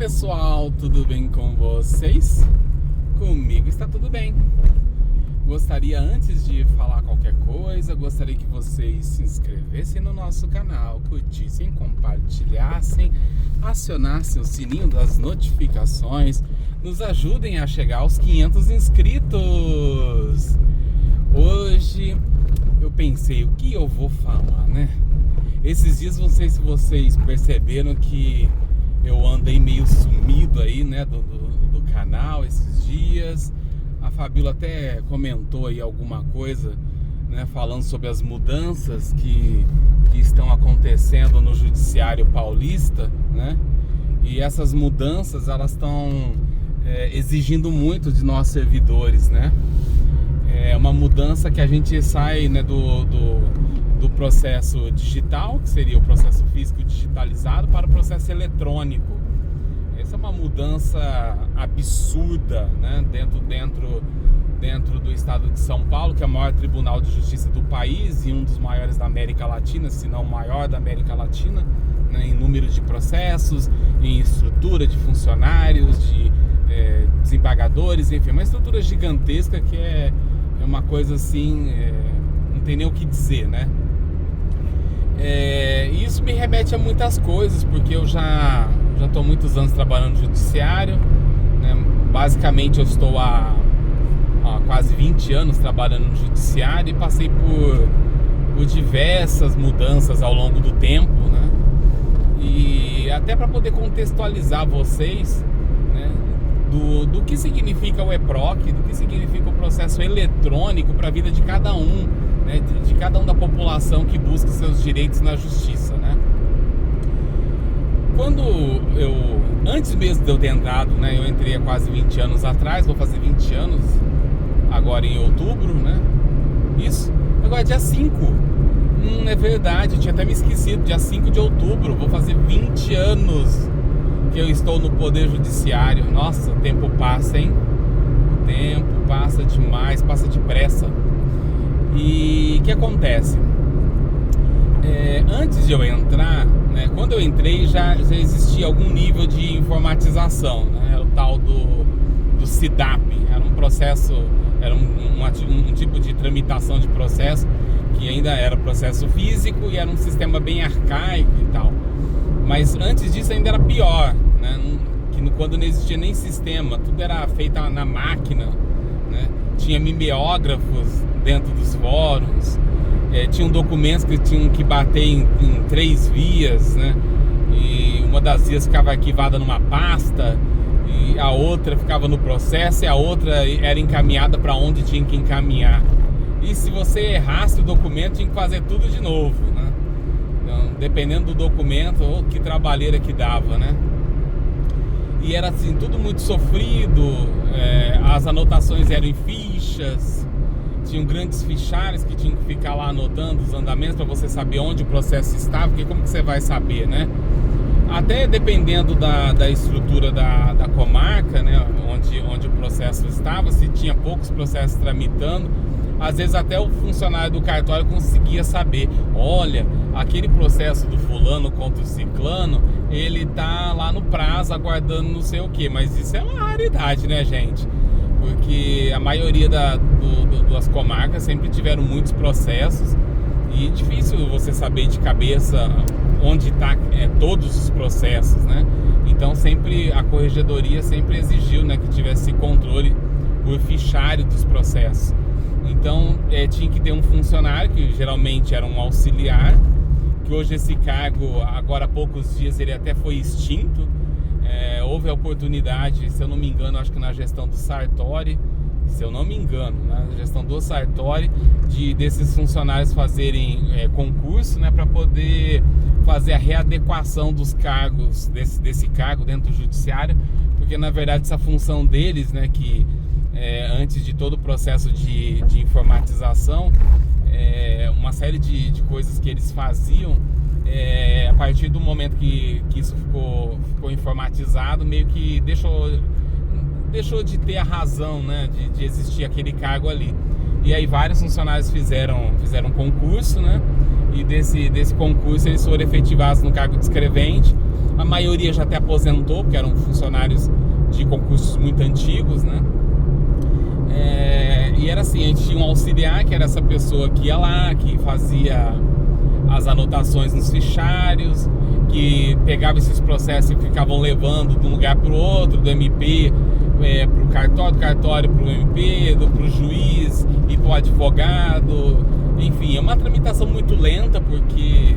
pessoal, tudo bem com vocês? Comigo está tudo bem. Gostaria, antes de falar qualquer coisa, gostaria que vocês se inscrevessem no nosso canal, curtissem, compartilhassem, acionassem o sininho das notificações, nos ajudem a chegar aos 500 inscritos. Hoje eu pensei, o que eu vou falar, né? Esses dias, não sei se vocês perceberam que eu andei meio sumido aí, né, do canal esses dias. A Fabíola até comentou aí alguma coisa, né, falando sobre as mudanças que estão acontecendo no Judiciário Paulista, né? E essas mudanças, elas estão exigindo muito de nós servidores, né? É uma mudança que a gente sai, né, do processo digital, que seria o processo físico digitalizado, para o processo eletrônico. Essa é uma mudança absurda, né, dentro do estado de São Paulo, que é o maior tribunal de justiça do país e um dos maiores da América Latina, se não o maior da América Latina, né, em número de processos, em estrutura de funcionários, de desembargadores, enfim, uma estrutura gigantesca que é uma coisa assim, não tem nem o que dizer, né? Isso me remete a muitas coisas, porque eu já estou há muitos anos trabalhando no judiciário, né? Basicamente eu estou há quase 20 anos trabalhando no judiciário e passei por diversas mudanças ao longo do tempo, né? E até para poder contextualizar vocês, né, do que significa o EPROC, do que significa o processo eletrônico para a vida de cada um, né, de cada um da população que busca seus direitos na justiça, né? Antes mesmo de eu ter entrado, né, eu entrei há quase 20 anos atrás, vou fazer 20 anos agora em outubro, né? Isso, agora dia 5, é verdade, eu tinha até me esquecido, dia 5 de outubro, vou fazer 20 anos que eu estou no Poder Judiciário. Nossa, o tempo passa, hein? O tempo passa demais, passa depressa. E o que acontece? Antes de eu entrar, né, quando eu entrei já existia algum nível de informatização, né? Era o tal do CIDAP, era um processo, era um tipo de tramitação de processo que ainda era processo físico e era um sistema bem arcaico e tal. Mas antes disso ainda era pior, né? Quando não existia nem sistema, tudo era feito na máquina, né? Tinha mimeógrafos dentro dos fóruns, tinham documentos que tinham que bater em 3 vias, né? E uma das vias ficava arquivada numa pasta, e a outra ficava no processo, e a outra era encaminhada para onde tinha que encaminhar. E se você errasse o documento, tinha que fazer tudo de novo, né? Então, dependendo do documento, que trabalheira que dava, né? E era assim, tudo muito sofrido, as anotações eram em fichas, tinham grandes fichários que tinham que ficar lá anotando os andamentos para você saber onde o processo estava, porque como que você vai saber, né? Até dependendo da estrutura da comarca, né, onde o processo estava, se tinha poucos processos tramitando, às vezes até o funcionário do cartório conseguia saber, olha, aquele processo do fulano contra o ciclano, ele tá lá no prazo aguardando não sei o que, mas isso é uma raridade, né, gente? Porque a maioria das comarcas sempre tiveram muitos processos e é difícil você saber de cabeça onde está todos os processos, né? Então sempre a corregedoria sempre exigiu, né, que tivesse controle por fichário dos processos. Então tinha que ter um funcionário, que geralmente era um auxiliar, que hoje esse cargo, agora há poucos dias, ele até foi extinto. Houve a oportunidade, se eu não me engano, acho que na gestão do Sartori, se eu não me engano, na gestão do Sartori, desses funcionários fazerem concurso, né, para poder fazer a readequação dos cargos, desse cargo dentro do judiciário, porque na verdade essa função deles, né, que antes de todo o processo de informatização, uma série de coisas que eles faziam, a partir do momento que isso ficou informatizado, meio que deixou de ter a razão, né, de existir aquele cargo ali. E aí vários funcionários fizeram concurso, né, e desse concurso eles foram efetivados no cargo de escrevente. A maioria já até aposentou, porque eram funcionários de concursos muito antigos, né? E era assim, a gente tinha um auxiliar, que era essa pessoa que ia lá, que fazia as anotações nos fichários, que pegava esses processos e ficavam levando de um lugar para o outro, do MP para o cartório, do cartório para o MP, para o juiz e para o advogado. Enfim, é uma tramitação muito lenta, porque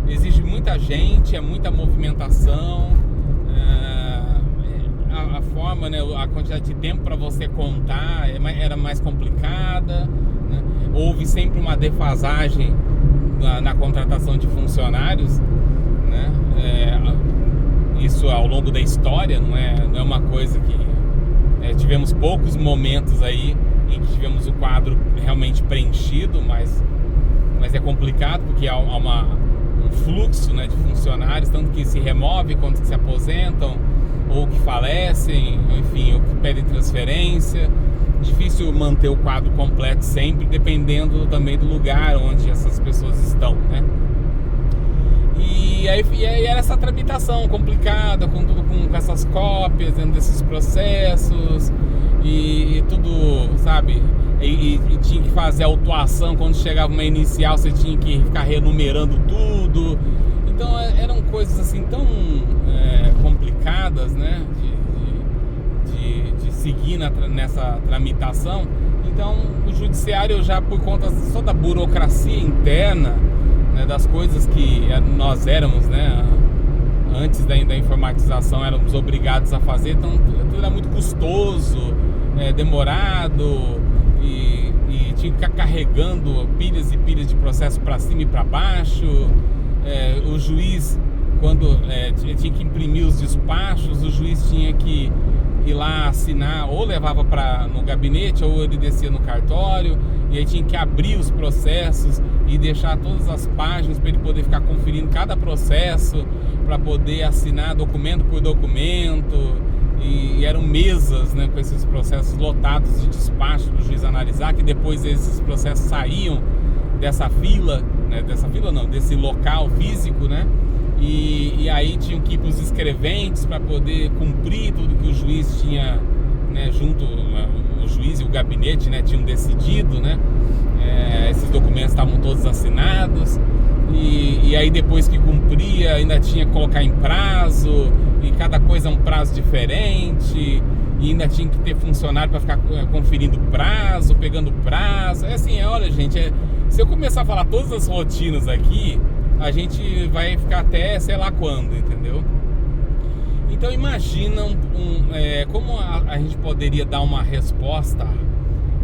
exige muita gente, é muita movimentação, a forma, né, a quantidade de tempo para você contar era mais complicada, né? Houve sempre uma defasagem na contratação de funcionários, né? Isso ao longo da história, não é uma coisa que tivemos poucos momentos aí em que tivemos o quadro realmente preenchido, mas é complicado, porque há um fluxo, né, de funcionários, tanto que se remove quanto que se aposentam, ou que falecem, enfim, ou que pedem transferência. Difícil manter o quadro completo sempre, dependendo também do lugar onde essas pessoas estão, né? E aí era essa tramitação complicada, com essas cópias dentro desses processos e tudo, sabe? E tinha que fazer autuação. Quando chegava uma inicial, você tinha que ficar renumerando tudo. Então eram coisas assim tão complicadas, né, de seguir nessa tramitação. Então o judiciário, já por conta só da burocracia interna, né, das coisas que nós éramos, né, antes da informatização, éramos obrigados a fazer, então tudo era muito custoso, demorado, e tinha que ficar carregando pilhas e pilhas de processo para cima e para baixo. O juiz, quando tinha que imprimir os despachos, o juiz tinha que ir lá assinar, ou levava no gabinete, ou ele descia no cartório, e aí tinha que abrir os processos e deixar todas as páginas para ele poder ficar conferindo cada processo, para poder assinar documento por documento. E eram mesas, né, com esses processos lotados de despacho para o juiz analisar, que depois esses processos saíam dessa fila, né, desse local físico, né? E aí tinham que ir para os escreventes para poder cumprir tudo que o juiz tinha, né, junto, o juiz e o gabinete, né, tinham decidido, né? Esses documentos estavam todos assinados, e aí depois que cumpria ainda tinha que colocar em prazo, e cada coisa é um prazo diferente, e ainda tinha que ter funcionário para ficar conferindo prazo, pegando prazo. Olha, gente, se eu começar a falar todas as rotinas aqui, a gente vai ficar até sei lá quando, entendeu? Então imagina como a gente poderia dar uma resposta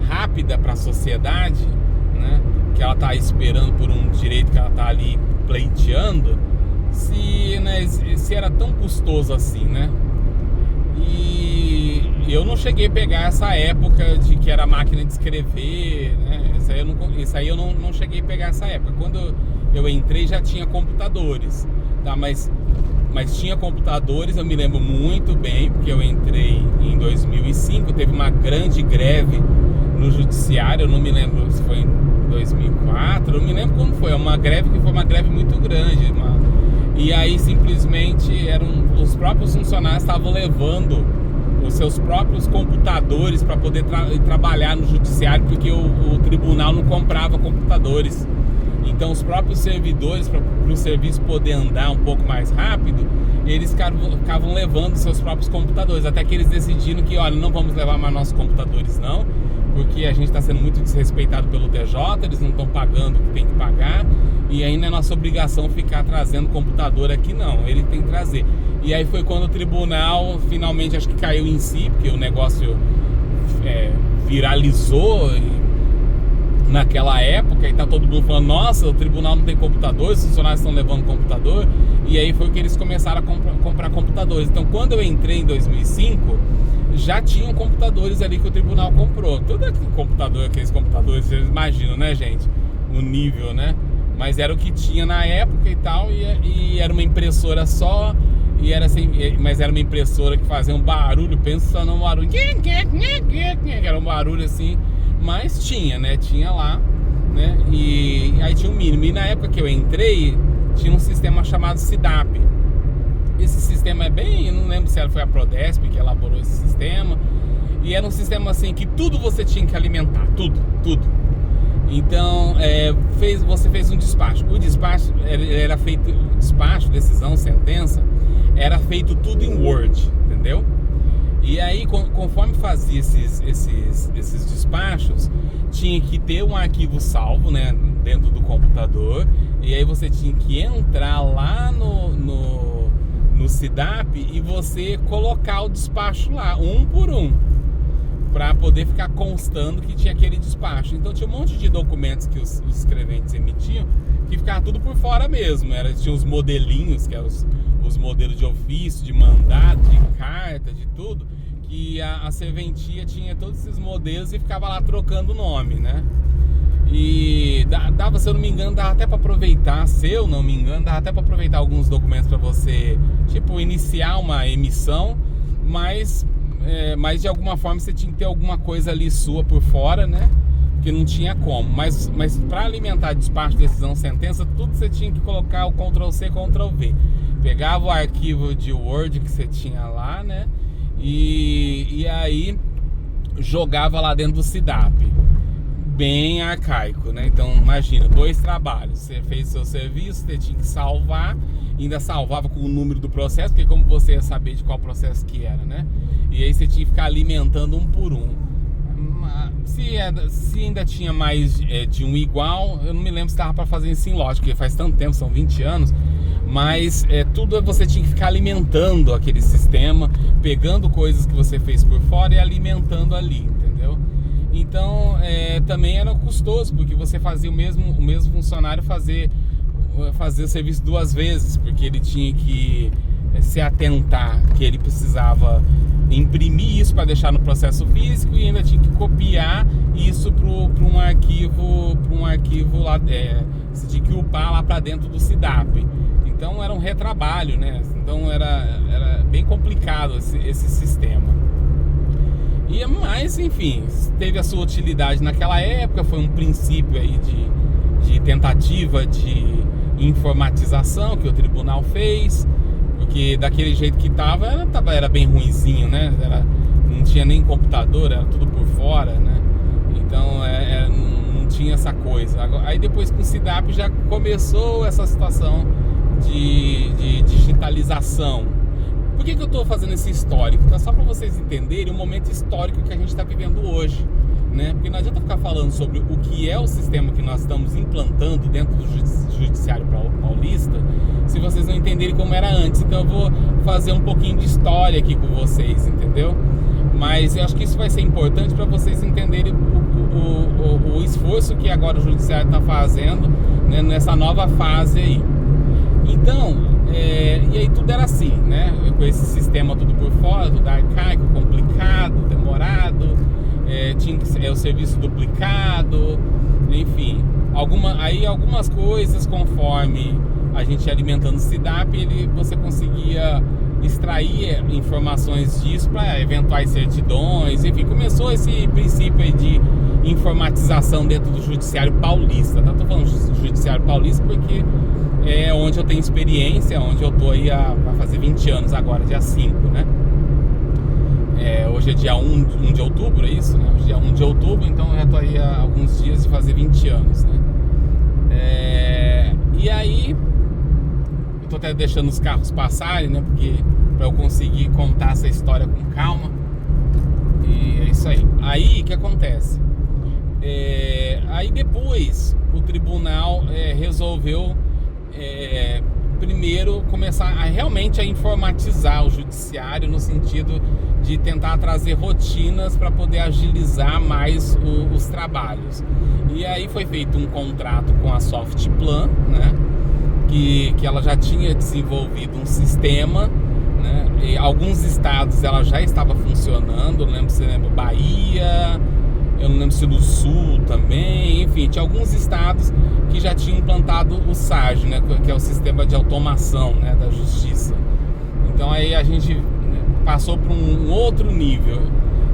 rápida para a sociedade, né, que ela está esperando por um direito que ela está ali pleiteando, se era tão custoso assim, né? E eu não cheguei a pegar essa época de que era máquina de escrever, né? Isso aí eu não cheguei a pegar essa época. Quando eu entrei já tinha computadores, tá? Mas tinha computadores, eu me lembro muito bem, porque eu entrei em 2005, teve uma grande greve no judiciário, eu não me lembro se foi em 2004, eu não me lembro como foi, uma greve que foi uma greve muito grande, e aí simplesmente os próprios funcionários estavam levando os seus próprios computadores para poder trabalhar no judiciário, porque o tribunal não comprava computadores. Então os próprios servidores, para o serviço poder andar um pouco mais rápido, eles ficavam levando seus próprios computadores, até que eles decidiram que, olha, não vamos levar mais nossos computadores não, porque a gente está sendo muito desrespeitado pelo TJ, eles não estão pagando o que tem que pagar, e ainda é nossa obrigação ficar trazendo computador aqui não, ele tem que trazer. E aí foi quando o tribunal finalmente, acho que caiu em si, porque o negócio viralizou naquela época, e tá todo mundo falando, nossa, o tribunal não tem computador, os funcionários estão levando computador, e aí foi que eles começaram a comprar computadores. Então quando eu entrei em 2005, já tinham computadores ali que o tribunal comprou. Todo computador, aqueles computadores, vocês imaginam, né, gente? O nível, né? Mas era o que tinha na época e tal, e era uma impressora só, mas era uma impressora que fazia um barulho, pensa num barulho, era um barulho assim, mas tinha, né? Tinha lá, né? E aí tinha um mínimo. E na época que eu entrei, tinha um sistema chamado SIDAP. Esse sistema é bem... Eu não lembro se foi a Prodesp que elaborou esse sistema. E era um sistema assim que tudo você tinha que alimentar. Tudo. Então, você fez um despacho. O despacho era feito... Despacho, decisão, sentença... Era feito tudo em Word, entendeu? E aí, conforme fazia esses despachos, tinha que ter um arquivo salvo, né, dentro do computador. E aí você tinha que entrar lá no SIDAP e você colocar o despacho lá, um por um, para poder ficar constando que tinha aquele despacho. Então tinha um monte de documentos que os escreventes emitiam que ficava tudo por fora mesmo. Tinha os modelinhos, que eram os modelos de ofício, de mandato, de carta, de tudo, que a serventia tinha todos esses modelos e ficava lá trocando o nome, né? E dava, se eu não me engano, dava até para aproveitar, dava até para aproveitar alguns documentos para você, tipo, iniciar uma emissão, mas de alguma forma você tinha que ter alguma coisa ali sua por fora, né? Que não tinha como. Mas para alimentar despacho, decisão, sentença, tudo você tinha que colocar o Ctrl+C, Ctrl+V. Pegava o arquivo de Word que você tinha lá, né? E aí jogava lá dentro do SIDAP. Bem arcaico, né? Então imagina, 2 trabalhos. Você fez seu serviço, você tinha que salvar, ainda salvava com o número do processo, porque como você ia saber de qual processo que era, né? E aí você tinha que ficar alimentando um por um. Se ainda tinha mais de um igual, eu não me lembro se estava para fazer isso em lote, porque faz tanto tempo, são 20 anos. Mas tudo você tinha que ficar alimentando aquele sistema, pegando coisas que você fez por fora e alimentando ali, entendeu? Então também era custoso, porque você fazia o mesmo funcionário fazer o serviço 2 vezes, porque ele tinha que se atentar que ele precisava imprimir isso para deixar no processo físico e ainda tinha que copiar isso para um arquivo lá, você tinha que upar lá para dentro do SIDAP. Então era um retrabalho, né? Então era bem complicado esse sistema. Mas enfim, teve a sua utilidade naquela época, foi um princípio aí de tentativa de informatização que o tribunal fez, porque daquele jeito que era bem ruinzinho, né? Não tinha nem computador, era tudo por fora, né? Então não tinha essa coisa. Aí depois com o SIDAP já começou essa situação de digitalização. Por que eu estou fazendo esse histórico? Tá só para vocês entenderem o momento histórico que a gente está vivendo hoje, né? Porque não adianta ficar falando sobre o que é o sistema que nós estamos implantando dentro do Judiciário Paulista se vocês não entenderem como era antes. Então eu vou fazer um pouquinho de história aqui com vocês, entendeu? Mas eu acho que isso vai ser importante para vocês entenderem o esforço que agora o Judiciário está fazendo, né, nessa nova fase aí. Então, e aí tudo era assim, né? Com esse sistema tudo por fora, tudo arcaico, complicado, demorado, tinha que o serviço duplicado, enfim. Algumas coisas, conforme a gente ia alimentando o SIDAP, você conseguia extrair informações disso para eventuais certidões, enfim, começou esse princípio aí de informatização dentro do Judiciário Paulista, tá? Tô falando do Judiciário Paulista porque é onde eu tenho experiência, onde eu tô aí vai fazer 20 anos agora, dia 5, né? Hoje é dia 1 de outubro, é isso, né? Hoje é dia 1 de outubro, então eu já tô aí há alguns dias de fazer 20 anos, né? E aí, eu tô até deixando os carros passarem, né? Porque pra eu conseguir contar essa história com calma. E é isso aí. Aí, o que acontece? Aí depois, o tribunal resolveu primeiro começar realmente a informatizar o judiciário, no sentido de tentar trazer rotinas para poder agilizar mais os trabalhos. E aí foi feito um contrato com a Softplan, né, que ela já tinha desenvolvido um sistema, né, e alguns estados ela já estava funcionando. Eu não lembro se lembra Bahia, eu não lembro se no Sul também, enfim, tinha alguns estados que já tinham implantado o SAG, né, que é o sistema de automação, né, da justiça. Então aí a gente passou para um outro nível.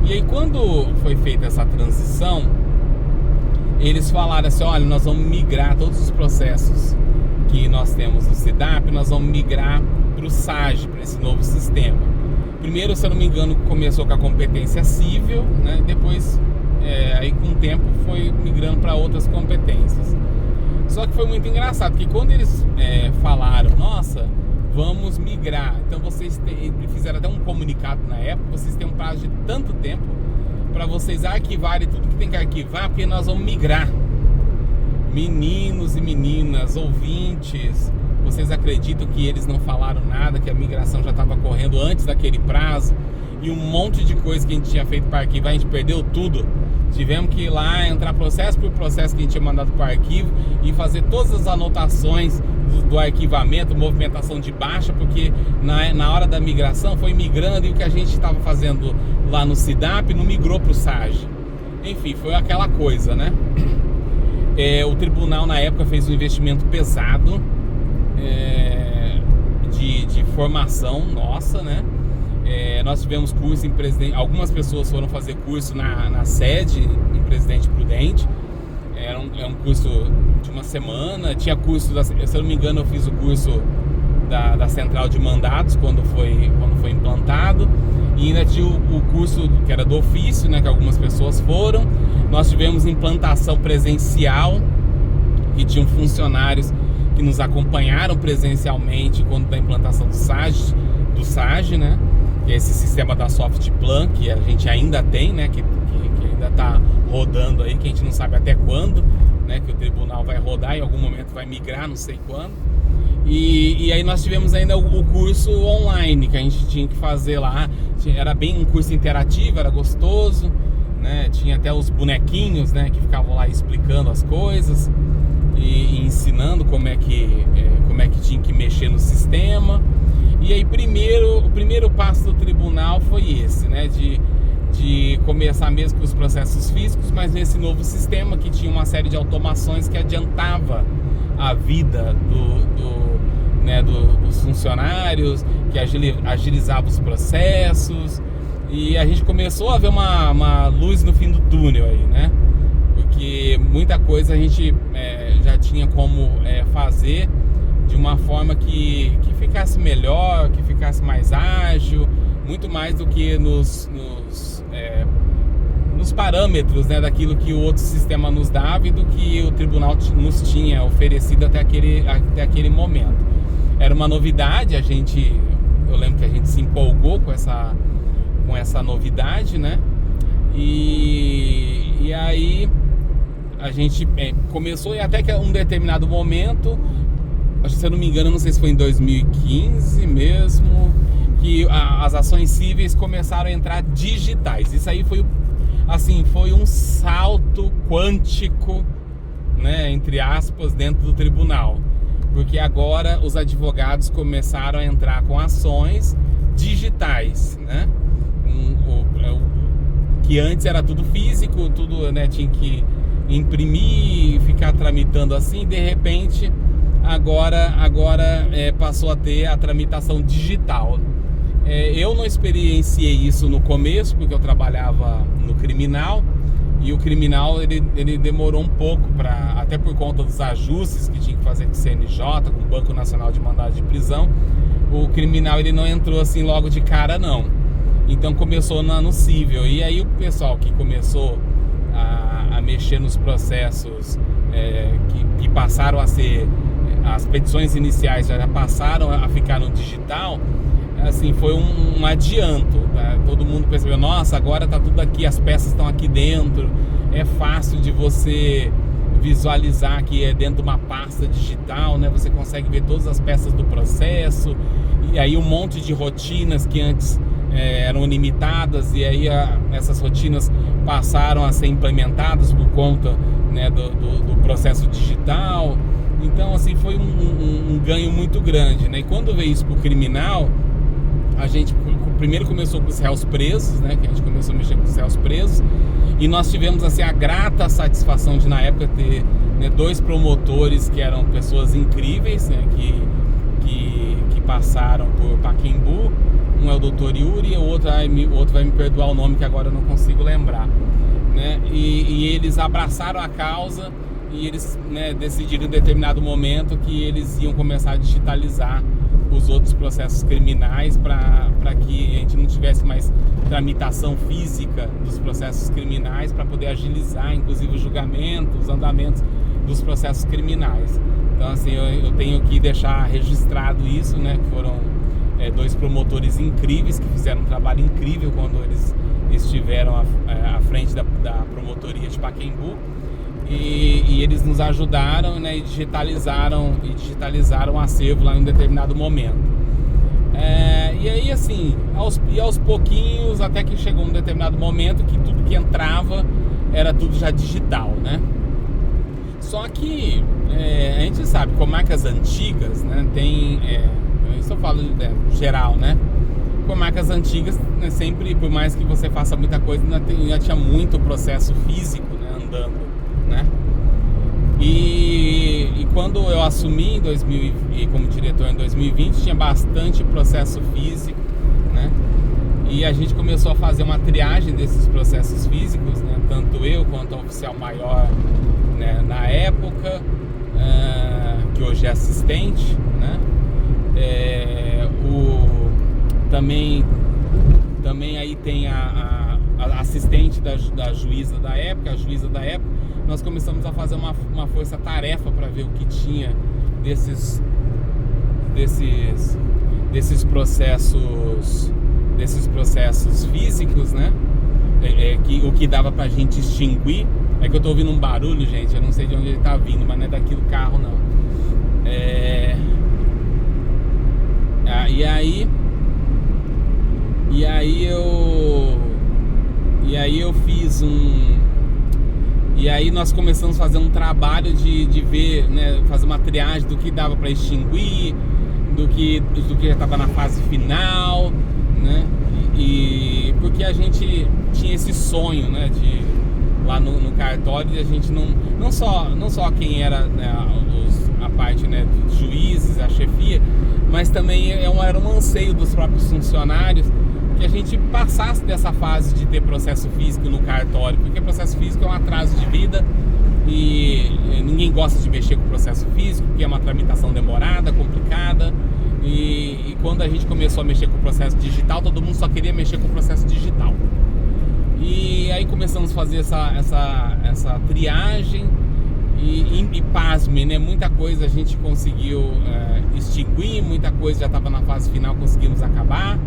E aí quando foi feita essa transição, eles falaram assim, olha, nós vamos migrar todos os processos que nós temos no SIDAP, nós vamos migrar para o SAGE, para esse novo sistema. Primeiro, se eu não me engano, começou com a competência civil, né? Depois, aí com o tempo, foi migrando para outras competências. Só que foi muito engraçado, porque quando eles falaram, nossa, vamos migrar, então vocês fizeram até um comunicado na época, vocês têm um prazo de tanto tempo para vocês arquivarem tudo que tem que arquivar, porque nós vamos migrar. Meninos e meninas, ouvintes, vocês acreditam que eles não falaram nada, que a migração já estava correndo antes daquele prazo, e um monte de coisa que a gente tinha feito para arquivar, a gente perdeu tudo. Tivemos que ir lá, entrar processo por processo que a gente tinha mandado para o arquivo e fazer todas as anotações do arquivamento, movimentação de baixa, porque na hora da migração foi migrando, e o que a gente estava fazendo lá no SIDAP não migrou para o SAGE. Enfim, foi aquela coisa, né? O tribunal na época fez um investimento pesado de formação nossa, né? Nós tivemos curso em Presidente, algumas pessoas foram fazer curso na sede em Presidente Prudente. É um curso de uma semana. Tinha curso, se eu não me engano, eu fiz o curso da Central de Mandados quando foi implantado. E ainda tinha o curso que era do ofício, né, que algumas pessoas foram. Nós tivemos implantação presencial, que tinham funcionários que nos acompanharam presencialmente quando da implantação do SAGE, né? Que é esse sistema da Softplan, que a gente ainda tem, né? Que ainda está rodando aí, que a gente não sabe até quando, né? Que o tribunal vai rodar, em algum momento vai migrar, não sei quando. E aí nós tivemos ainda o curso online, que a gente tinha que fazer lá. Era bem um curso interativo, era gostoso, né? Tinha até os bonequinhos, né? Que ficavam lá explicando as coisas e ensinando como é que tinha que mexer no sistema. E aí o primeiro passo do tribunal foi esse, né? De começar mesmo com os processos físicos, mas nesse novo sistema que tinha uma série de automações que adiantava a vida dos funcionários, que agilizava os processos. E a gente começou a ver uma luz no fim do túnel aí, né? Porque muita coisa a gente já tinha como fazer de uma forma que ficasse melhor, que ficasse mais ágil, muito mais do que nos parâmetros, né, daquilo que o outro sistema nos dava e do que o tribunal nos tinha oferecido até aquele momento. Era uma novidade, eu lembro que a gente se empolgou com essa novidade, né? E aí a gente começou, e até que um determinado momento, acho que, se eu não me engano, não sei se foi em 2015 mesmo, que as ações cíveis começaram a entrar digitais. Isso aí foi um salto quântico, né, entre aspas, dentro do tribunal, porque agora os advogados começaram a entrar com ações digitais, né? Que antes era tudo físico, tudo, né, tinha que imprimir, ficar tramitando assim. De repente agora passou a ter a tramitação digital. Eu não experienciei isso no começo, porque eu trabalhava no criminal, e o criminal ele demorou um pouco, até por conta dos ajustes que tinha que fazer com o CNJ, com o Banco Nacional de Mandado de Prisão. O criminal ele não entrou assim logo de cara, não. Então começou no cível, e aí o pessoal que começou a mexer nos processos que passaram a ser, as petições iniciais já passaram a ficar no digital. Assim, foi um adianto, tá? Todo mundo percebeu, nossa, agora tá tudo aqui, as peças estão aqui dentro, é fácil de você visualizar que é dentro de uma pasta digital, né? Você consegue ver todas as peças do processo, e aí um monte de rotinas que antes eram limitadas, e aí essas rotinas passaram a ser implementadas por conta, né, do processo digital. Então, assim, foi um ganho muito grande, né? E quando veio isso pro criminal, a gente primeiro começou com os réus presos, né? Que a gente começou a mexer com os réus presos, e nós tivemos, assim, a grata satisfação de, na época, ter, né, 2 promotores que eram pessoas incríveis, né? Que passaram por Pacaembu. Um é o Dr. Yuri, e o outro vai me perdoar o nome, que agora eu não consigo lembrar. né? E eles abraçaram a causa e eles, né, decidiram em determinado momento que eles iam começar a digitalizar os outros processos criminais para que a gente não tivesse mais tramitação física dos processos criminais, para poder agilizar, inclusive, o julgamento, os andamentos dos processos criminais. Então, assim, eu tenho que deixar registrado isso, né? Que foram 2 promotores incríveis que fizeram um trabalho incrível quando eles estiveram à frente da promotoria de Pacaembu. E eles nos ajudaram, né, e digitalizaram o acervo lá em um determinado momento. E aí, assim, aos pouquinhos, até que chegou um determinado momento que tudo que entrava era tudo já digital, né? Só que a gente sabe, com marcas antigas, né, tem... isso eu falo geral, né? Com marcas antigas, né, sempre, por mais que você faça muita coisa, ainda tinha muito processo físico, né, andando, né? E quando eu assumi como diretor em 2020, tinha bastante processo físico, né? E a gente começou a fazer uma triagem desses processos físicos, né? Tanto eu quanto o oficial maior, né, na época, que hoje é assistente, né? Também aí tem a assistente da juíza da época, a juíza da época. Nós começamos a fazer uma força-tarefa para ver o que tinha desses processos físicos, né? O que dava pra gente extinguir. É que eu tô ouvindo um barulho, gente, eu não sei de onde ele tá vindo, mas não é daqui do carro, não. E aí nós começamos a fazer um trabalho de ver, né, fazer uma triagem do que dava para extinguir, do que já estava na fase final, né? E porque a gente tinha esse sonho, né, de lá no cartório, a gente não só quem era, né, a parte, né, dos juízes, a chefia, mas também era um anseio dos próprios funcionários que a gente passasse dessa fase de ter processo físico no cartório, porque processo físico é um atraso de vida e ninguém gosta de mexer com o processo físico, porque é uma tramitação demorada, complicada, e quando a gente começou a mexer com o processo digital, todo mundo só queria mexer com o processo digital. E aí começamos a fazer essa triagem e pasme, né? Muita coisa a gente conseguiu extinguir, muita coisa já estava na fase final, conseguimos acabar.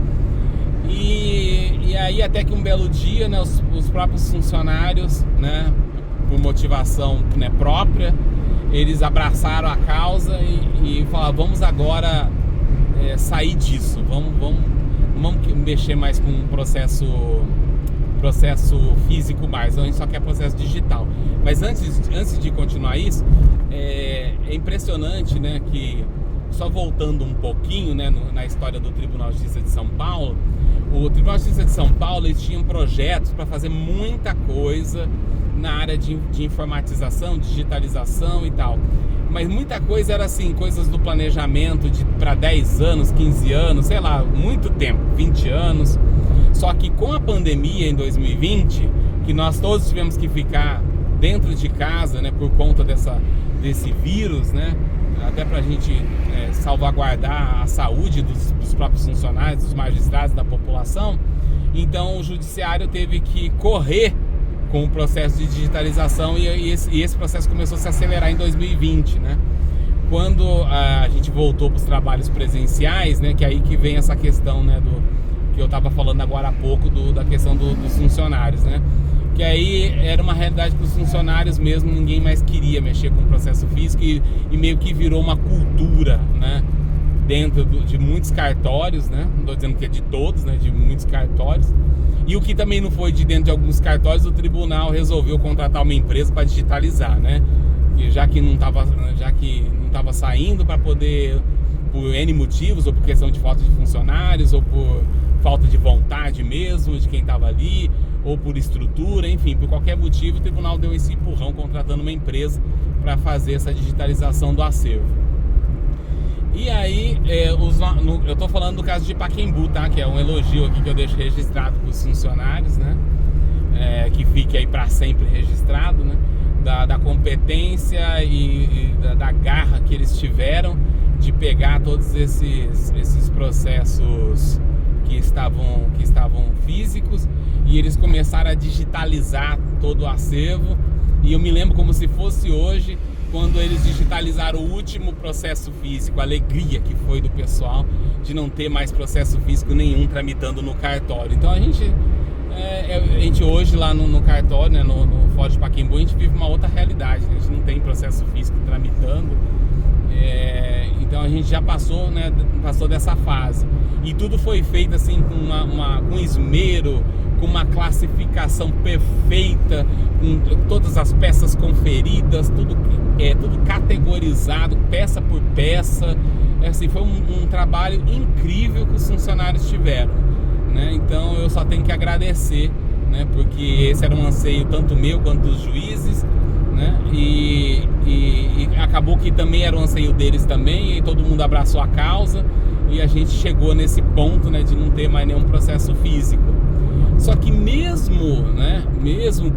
E aí até que um belo dia, né, os próprios funcionários, né, por motivação, né, própria, eles abraçaram a causa e falaram: vamos agora sair disso, vamos mexer mais com o processo físico mais, a gente só quer processo digital. Mas antes de continuar isso, é impressionante, né, que só voltando um pouquinho, né, na história do Tribunal de Justiça de São Paulo, o Tribunal de Justiça de São Paulo, eles tinham projetos para fazer muita coisa na área de informatização, digitalização e tal. Mas muita coisa era assim, coisas do planejamento para 10 anos, 15 anos, sei lá, muito tempo, 20 anos. Só que com a pandemia em 2020, que nós todos tivemos que ficar dentro de casa, né, por conta desse vírus, né, até para a gente salvaguardar a saúde dos próprios funcionários, dos magistrados, da população. Então o judiciário teve que correr com o processo de digitalização e esse processo começou a se acelerar em 2020, né? Quando a gente voltou para os trabalhos presenciais, né, que é aí que vem essa questão, né, que eu estava falando agora há pouco da questão dos funcionários, né? Que aí era uma realidade que os funcionários mesmo, ninguém mais queria mexer com o processo físico e meio que virou uma cultura, né, dentro de muitos cartórios, né? Não estou dizendo que é de todos, né, de muitos cartórios. E o que também não foi de dentro de alguns cartórios, o tribunal resolveu contratar uma empresa para digitalizar, né? Já que não estava saindo, para poder, por N motivos, ou por questão de falta de funcionários, ou por falta de vontade mesmo de quem estava ali, ou por estrutura, enfim, por qualquer motivo, o tribunal deu esse empurrão contratando uma empresa para fazer essa digitalização do acervo. E aí, eu tô falando do caso de Pacaembu, tá? Que é um elogio aqui que eu deixo registrado para os funcionários, né? que fique aí para sempre registrado, né? Da competência e da garra que eles tiveram de pegar todos esses processos que estavam físicos, e eles começaram a digitalizar todo o acervo. E eu me lembro como se fosse hoje, quando eles digitalizaram o último processo físico, a alegria que foi do pessoal de não ter mais processo físico nenhum tramitando no cartório. Então a gente hoje lá no cartório, né, no Fórum de Pacaembu, a gente vive uma outra realidade, né? A gente não tem processo físico tramitando, então a gente já passou, né, passou dessa fase, e tudo foi feito assim com esmero, com uma classificação perfeita, com todas as peças conferidas, tudo categorizado, peça por peça. Assim, foi um trabalho incrível que os funcionários tiveram, né? Então eu só tenho que agradecer, né? Porque esse era um anseio tanto meu quanto dos juízes, né? E acabou que também era um anseio deles também, e todo mundo abraçou a causa, e a gente chegou nesse ponto, né, de não ter mais nenhum processo físico. Só que mesmo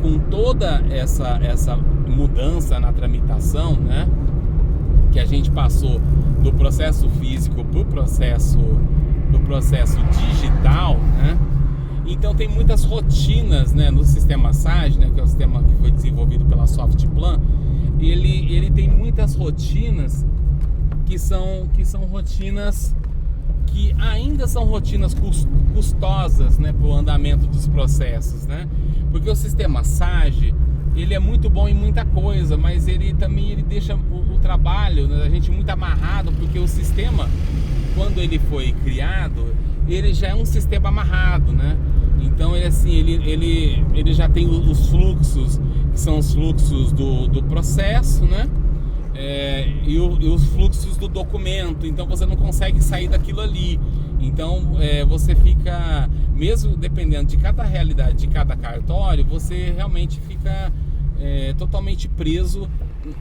com toda essa mudança na tramitação, né, que a gente passou do processo físico para o processo digital, né, então tem muitas rotinas, né, no sistema SAGE, né, que é o sistema que foi desenvolvido pela Softplan. Ele tem muitas rotinas que são rotinas que ainda são rotinas custosas, né, para o andamento dos processos, né? Porque o sistema SAGE, ele é muito bom em muita coisa, mas ele deixa o trabalho, né, da gente muito amarrado, porque o sistema, quando ele foi criado, ele já é um sistema amarrado, né? Então ele já tem os fluxos, que são os fluxos do processo, né? E os fluxos do documento. Então você não consegue sair daquilo ali. Então você fica, mesmo dependendo de cada realidade de cada cartório, você realmente fica totalmente preso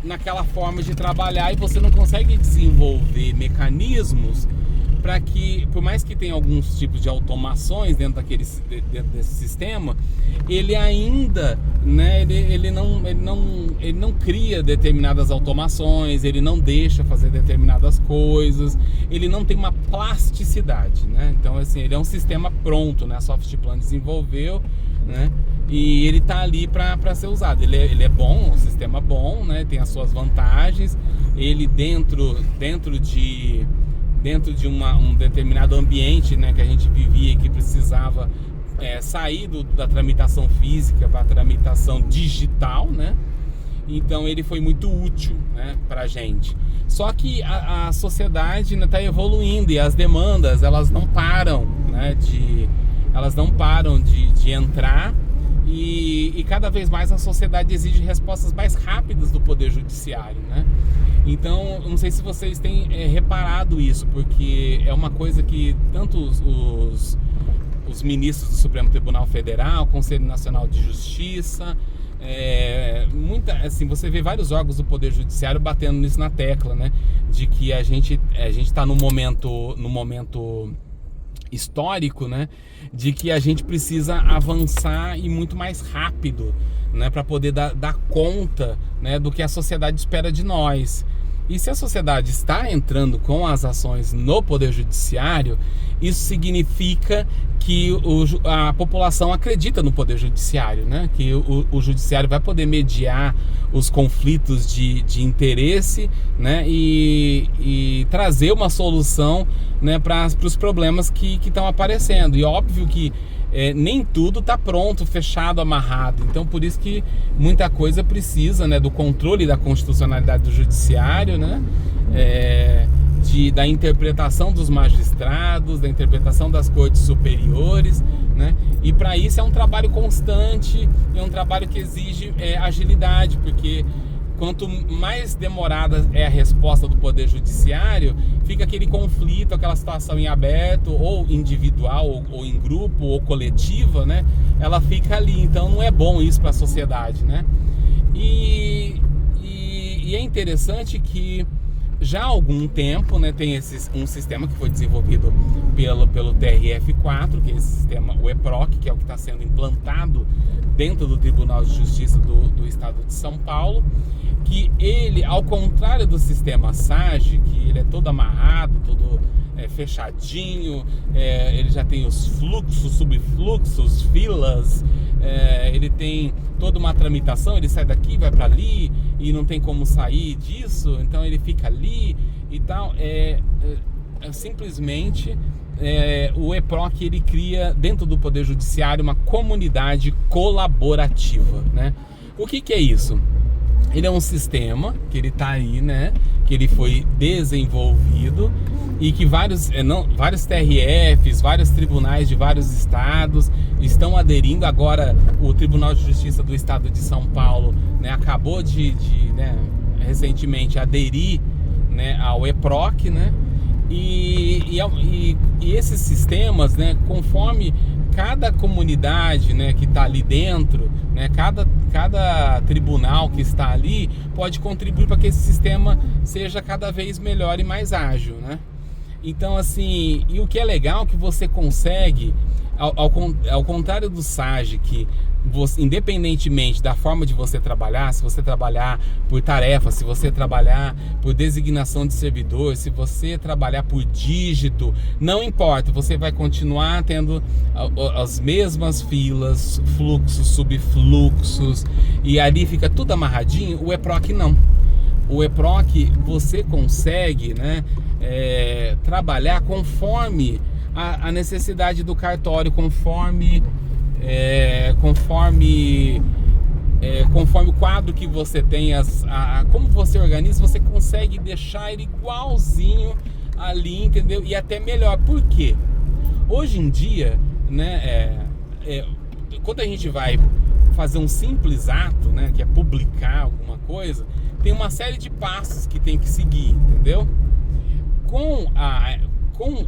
naquela forma de trabalhar, e você não consegue desenvolver mecanismos para que, por mais que tenha alguns tipos de automações dentro desse sistema, ele ainda, né, ele não cria determinadas automações, ele não deixa fazer determinadas coisas, ele não tem uma plasticidade, né? Então, assim, ele é um sistema pronto, né? A Softplan desenvolveu, né? E ele tá ali para ser usado. Ele é bom, um sistema bom, né? Tem as suas vantagens. Ele dentro de um determinado ambiente, né, que a gente vivia e que precisava sair da tramitação física para a tramitação digital, né? Então ele foi muito útil, né, para a gente. Só que a sociedade está evoluindo, e as demandas, elas não param, né, de entrar, e cada vez mais a sociedade exige respostas mais rápidas do Poder Judiciário, né? Então, não sei se vocês têm reparado isso, porque é uma coisa que tanto os ministros do Supremo Tribunal Federal, Conselho Nacional de Justiça, assim, você vê vários órgãos do Poder Judiciário batendo nisso na tecla, né? De que a gente está no momento histórico, né, de que a gente precisa avançar e muito mais rápido, né, para poder dar conta, né, do que a sociedade espera de nós. E se a sociedade está entrando com as ações no Poder Judiciário, isso significa que a população acredita no Poder Judiciário, né? Que o Judiciário vai poder mediar os conflitos de interesse, né? E trazer uma solução, né, para os problemas que estão aparecendo. E óbvio que nem tudo está pronto, fechado, amarrado. Então, por isso que muita coisa precisa, né, do controle da constitucionalidade do Judiciário, né? Da interpretação dos magistrados, da interpretação das cortes superiores, né? E para isso é um trabalho constante, é um trabalho que exige agilidade, porque quanto mais demorada é a resposta do Poder Judiciário, fica aquele conflito, aquela situação em aberto, ou individual, ou em grupo, ou coletiva, né? Ela fica ali. Então não é bom isso para a sociedade, né? E é interessante que já há algum tempo, né, tem um sistema que foi desenvolvido pelo TRF4, que é esse sistema, o EPROC, que é o que está sendo implantado dentro do Tribunal de Justiça do Estado de São Paulo, que ele, ao contrário do sistema SAGE, que ele é todo amarrado, todo fechadinho, ele já tem os fluxos, subfluxos, filas, ele tem toda uma tramitação, ele sai daqui, vai para ali e não tem como sair disso, então ele fica ali e tal. Simplesmente o EPROC, ele cria dentro do Poder Judiciário uma comunidade colaborativa, né? O que é isso? Ele é um sistema que ele está aí, né? Que ele foi desenvolvido e que vários TRFs, vários tribunais de vários estados estão aderindo. Agora o Tribunal de Justiça do Estado de São Paulo, né, acabou de recentemente aderir, né, ao EPROC, né? E esses sistemas, né, conforme cada comunidade, né, que está ali dentro, né, cada tribunal que está ali pode contribuir para que esse sistema seja cada vez melhor e mais ágil, né? Então, assim, e o que é legal é que você consegue, ao contrário do SAGE, que você, independentemente da forma de você trabalhar, se você trabalhar por tarefa, se você trabalhar por designação de servidor, se você trabalhar por dígito, não importa, você vai continuar tendo as mesmas filas, fluxos, subfluxos, e ali fica tudo amarradinho. O EPROC não. O EPROC você consegue, né, trabalhar conforme a necessidade do cartório, conforme o quadro que você tem, como você organiza, você consegue deixar ele igualzinho ali, entendeu? E até melhor. Por quê? Hoje em dia, né, quando a gente vai fazer um simples ato, né, que é publicar alguma coisa, tem uma série de passos que tem que seguir, entendeu? Com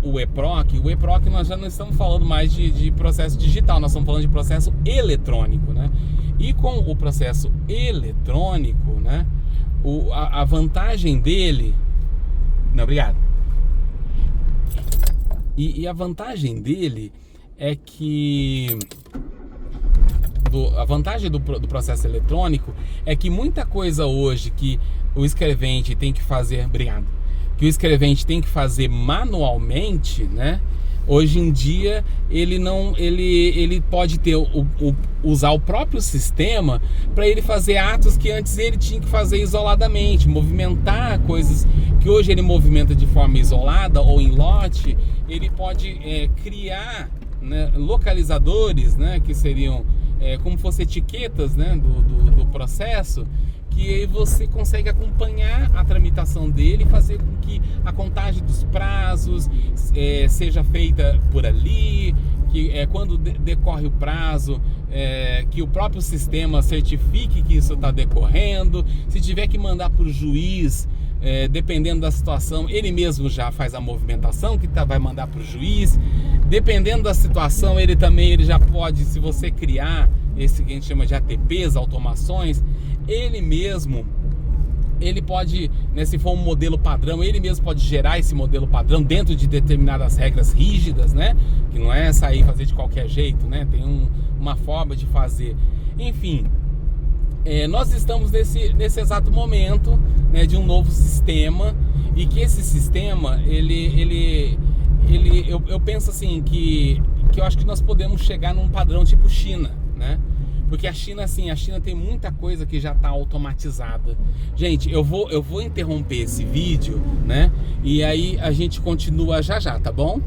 o EPROC nós já não estamos falando mais de processo digital, nós estamos falando de processo eletrônico, né? E com o processo eletrônico, né, a vantagem dele... Não, obrigado. E a vantagem dele é que... A vantagem do processo eletrônico é que muita coisa hoje que o escrevente tem que fazer... Obrigado. Que o escrevente tem que fazer manualmente, né? Hoje em dia ele pode usar o próprio sistema para ele fazer atos que antes ele tinha que fazer isoladamente, movimentar coisas que hoje ele movimenta de forma isolada ou em lote. Ele pode criar, né, localizadores, né, que seriam como fossem etiquetas, né, do processo, que aí você consegue acompanhar a tramitação dele e fazer com que a contagem dos prazos seja feita por ali, que quando decorre o prazo, que o próprio sistema certifique que isso está decorrendo. Se tiver que mandar para o juiz, dependendo da situação, ele mesmo já faz a movimentação que vai mandar para o juiz. Dependendo da situação, ele já pode, se você criar esse que a gente chama de ATPs, automações, ele pode, né, se for um modelo padrão, ele mesmo pode gerar esse modelo padrão dentro de determinadas regras rígidas, né? Que não é sair e fazer de qualquer jeito, né? Tem uma forma de fazer. Enfim, nós estamos nesse exato momento, né, de um novo sistema, e que esse sistema, eu penso assim, que eu acho que nós podemos chegar num padrão tipo China, né? Porque a China tem muita coisa que já está automatizada. Gente, eu vou interromper esse vídeo, né? E aí a gente continua já, tá bom?